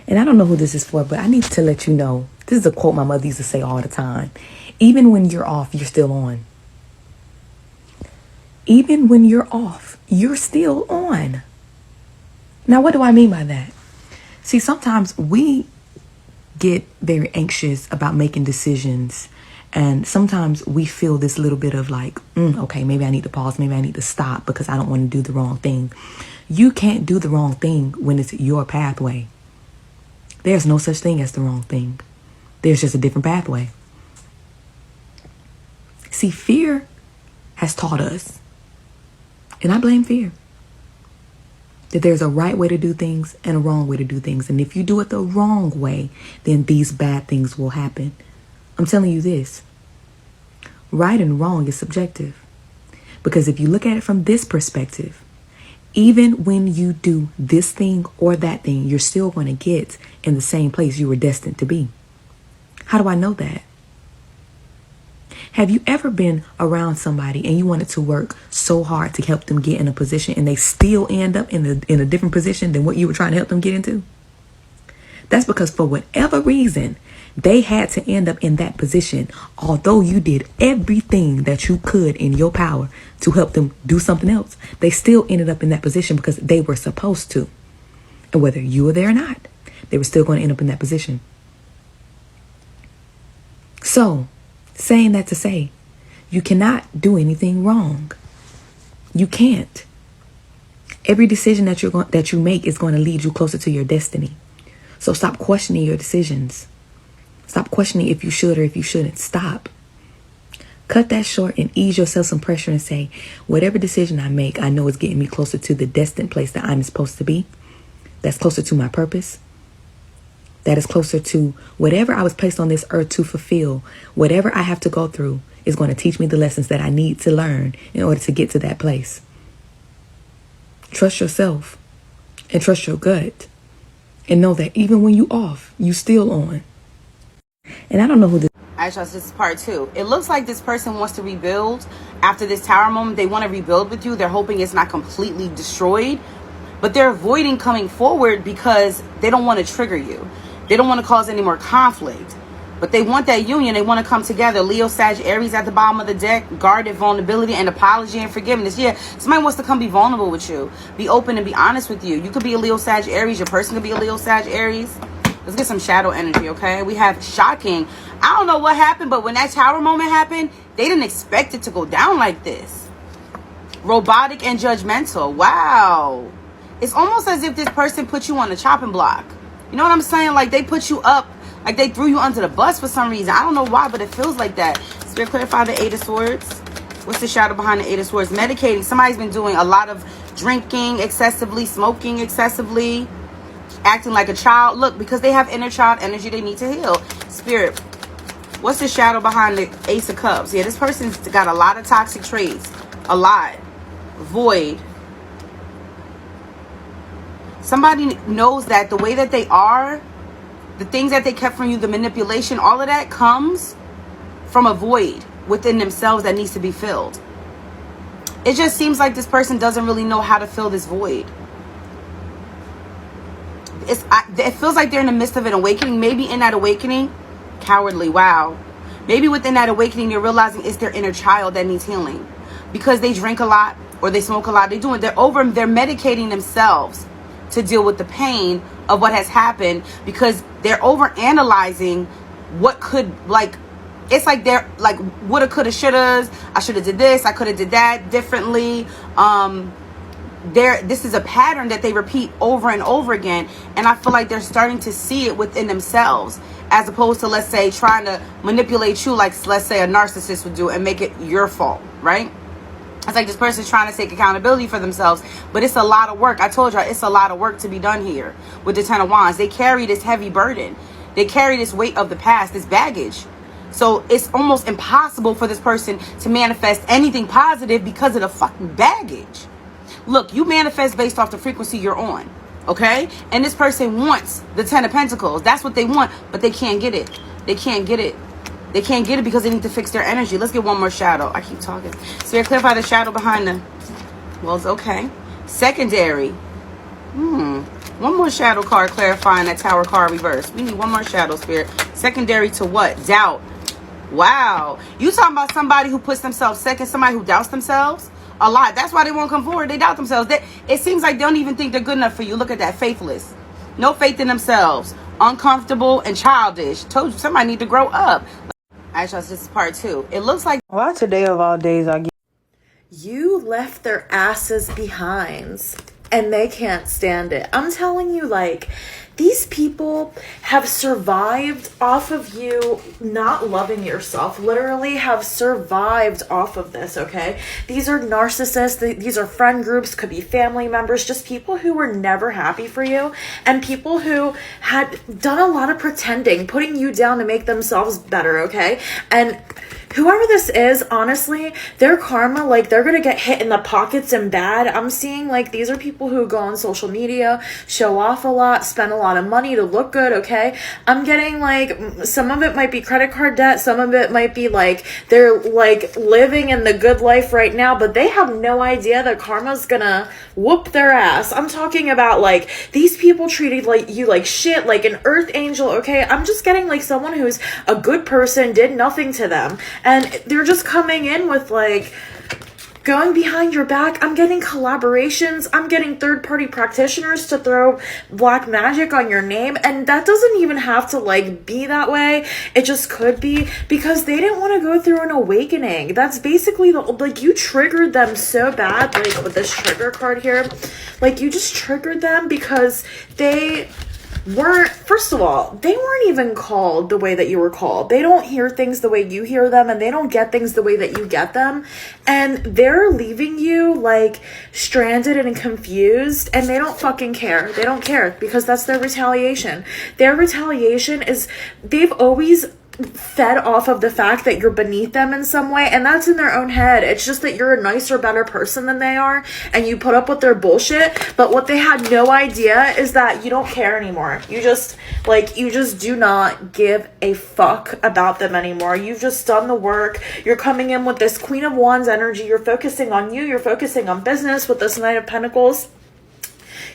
And I don't know who this is for, but I need to let you know. This is a quote my mother used to say all the time. Even when you're off, you're still on. Even when you're off, you're still on. Now, what do I mean by that? See, sometimes we get very anxious about making decisions. And sometimes we feel this little bit of like, okay, maybe I need to pause. Maybe I need to stop because I don't want to do the wrong thing. You can't do the wrong thing when it's your pathway. There's no such thing as the wrong thing. There's just a different pathway. See, fear has taught us, and I blame fear, that there's a right way to do things and a wrong way to do things. And if you do it the wrong way, then these bad things will happen. I'm telling you this. Right and wrong is subjective. Because if you look at it from this perspective, even when you do this thing or that thing, you're still going to get in the same place you were destined to be. How do I know that? Have you ever been around somebody and you wanted to work so hard to help them get in a position and they still end up in a different position than what you were trying to help them get into? That's because for whatever reason, they had to end up in that position, although you did everything that you could in your power to help them do something else. They still ended up in that position because they were supposed to. And whether you were there or not, they were still going to end up in that position. So, saying that to say, you cannot do anything wrong. You can't. Every decision that you make is going to lead you closer to your destiny. So stop questioning your decisions. Stop questioning if you should or if you shouldn't. Stop. Cut that short and ease yourself some pressure and say, whatever decision I make, I know it's getting me closer to the destined place that I'm supposed to be. That's closer to my purpose. That is closer to whatever I was placed on this earth to fulfill. Whatever I have to go through is going to teach me the lessons that I need to learn in order to get to that place. Trust yourself and trust your gut. And know that even when you off, you still on. And I don't know who this. I trust this is part 2. It looks like this person wants to rebuild after this tower moment. They want to rebuild with you. They're hoping it's not completely destroyed, but they're avoiding coming forward because they don't want to trigger you. They don't want to cause any more conflict, but they want that union. They want to come together. Leo, Sag, Aries at the bottom of the deck. Guarded vulnerability and apology and forgiveness. Yeah, somebody wants to come be vulnerable with you. Be open and be honest with you. You could be a Leo, Sag, Aries. Your person could be a Leo, Sag, Aries. Let's get some shadow energy, okay? We have shocking. I don't know what happened, but when that tower moment happened, they didn't expect it to go down like this. Robotic and judgmental. Wow. It's almost as if this person put you on the chopping block. You know what I'm saying? Like they put you up, like they threw you under the bus for some reason. I don't know why, but it feels like that. Spirit, clarify the 8 of Swords. What's the shadow behind the 8 of Swords? Medicating. Somebody's been doing a lot of drinking excessively, smoking excessively, acting like a child. Look, because they have inner child energy they need to heal. Spirit, what's the shadow behind the Ace of Cups? Yeah, this person's got a lot of toxic traits. A lot. Void. Somebody knows that the way that they are, the things that they kept from you, the manipulation, all of that comes from a void within themselves that needs to be filled. It just seems like this person doesn't really know how to fill this void. It feels like they're in the midst of an awakening. Maybe in that awakening, cowardly, wow. Maybe within that awakening, they're realizing it's their inner child that needs healing. Because they drink a lot or they smoke a lot. They're medicating themselves to deal with the pain of what has happened because they're over analyzing what could, like, it's like they're like woulda, coulda, shouldas. I should have did this, I could have did that differently. This is a pattern that they repeat over and over again, and I feel like they're starting to see it within themselves as opposed to, let's say, trying to manipulate you like, let's say, a narcissist would do and make it your fault, right? It's like this person's trying to take accountability for themselves, but it's a lot of work. I told you, it's a lot of work to be done here with the 10 of Wands. They carry this heavy burden. They carry this weight of the past, this baggage. So it's almost impossible for this person to manifest anything positive because of the fucking baggage. Look, you manifest based off the frequency you're on, okay? And this person wants the 10 of Pentacles. That's what they want, but they can't get it. They can't get it. They can't get it because they need to fix their energy. Let's get one more shadow. I keep talking. Spirit, clarify the shadow behind the... Well, it's okay. Secondary. One more shadow card clarifying that Tower card reverse. We need one more shadow, Spirit. Secondary to what? Doubt. Wow. You talking about somebody who puts themselves second, somebody who doubts themselves? A lot. That's why they won't come forward. They doubt themselves. It seems like they don't even think they're good enough for you. Look at that. Faithless. No faith in themselves. Uncomfortable and childish. Told you somebody need to grow up. Actually, this is part 2. It looks like... Why today of all days I get... You left their asses behind and they can't stand it. I'm telling you, like, these people have survived off of you not loving yourself. Literally have survived off of this, okay? These are narcissists. These are friend groups, could be family members, just people who were never happy for you and people who had done a lot of pretending, putting you down to make themselves better, okay? And whoever this is, honestly, their karma, like, they're gonna get hit in the pockets and bad. I'm seeing, like, these are people who go on social media, show off a lot, spend a lot of money to look good, okay? I'm getting, like, some of it might be credit card debt, some of it might be, like, they're, like, living in the good life right now, but they have no idea that karma's gonna whoop their ass. I'm talking about, like, these people treated like you like shit, like an earth angel, okay? I'm just getting, like, someone who's a good person, did nothing to them. And they're just coming in with, like, going behind your back. I'm getting collaborations. I'm getting third-party practitioners to throw black magic on your name. And that doesn't even have to, like, be that way. It just could be because they didn't want to go through an awakening. That's basically like, you triggered them so bad, like, with this trigger card here. Like, you just triggered them because they weren't, first of all, they weren't even called the way that you were called. They don't hear things the way you hear them, and they don't get things the way that you get them. And they're leaving you, like, stranded and confused, and they don't fucking care. They don't care because that's their retaliation. Their retaliation is they've always fed off of the fact that you're beneath them in some way, and that's in their own head. It's just that you're a nicer, better person than they are, and you put up with their bullshit. But what they had no idea is that you don't care anymore. You just do not give a fuck about them anymore. You've just done the work. You're coming in with this Queen of Wands energy. You're focusing on you. You're focusing on business with this Knight of Pentacles.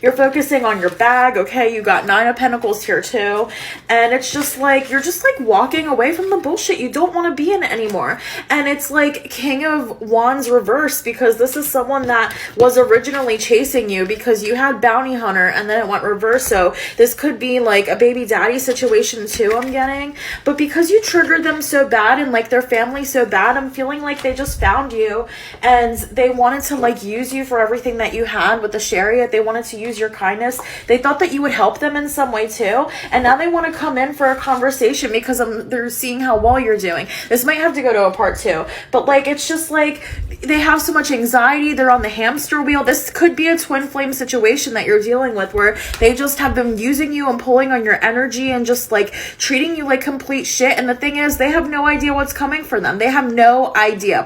You're focusing on your bag, okay? You got 9 of Pentacles here too. And it's just like, you're just like walking away from the bullshit. You don't want to be in it anymore. And it's like King of Wands reverse, because this is someone that was originally chasing you because you had Bounty Hunter and then it went reverse. So this could be like a baby daddy situation too, I'm getting. But because you triggered them so bad and like their family so bad, I'm feeling like they just found you and they wanted to like use you for everything that you had with the chariot. They wanted to use your kindness. They thought that you would help them in some way too, and now they want to come in for a conversation because they're seeing how well you're doing. This might have to go to a part 2, but like it's just like they have so much anxiety. They're on the hamster wheel. This could be a twin flame situation that you're dealing with where they just have been using you and pulling on your energy and just like treating you like complete shit. And the thing is, they have no idea what's coming for them. They have no idea.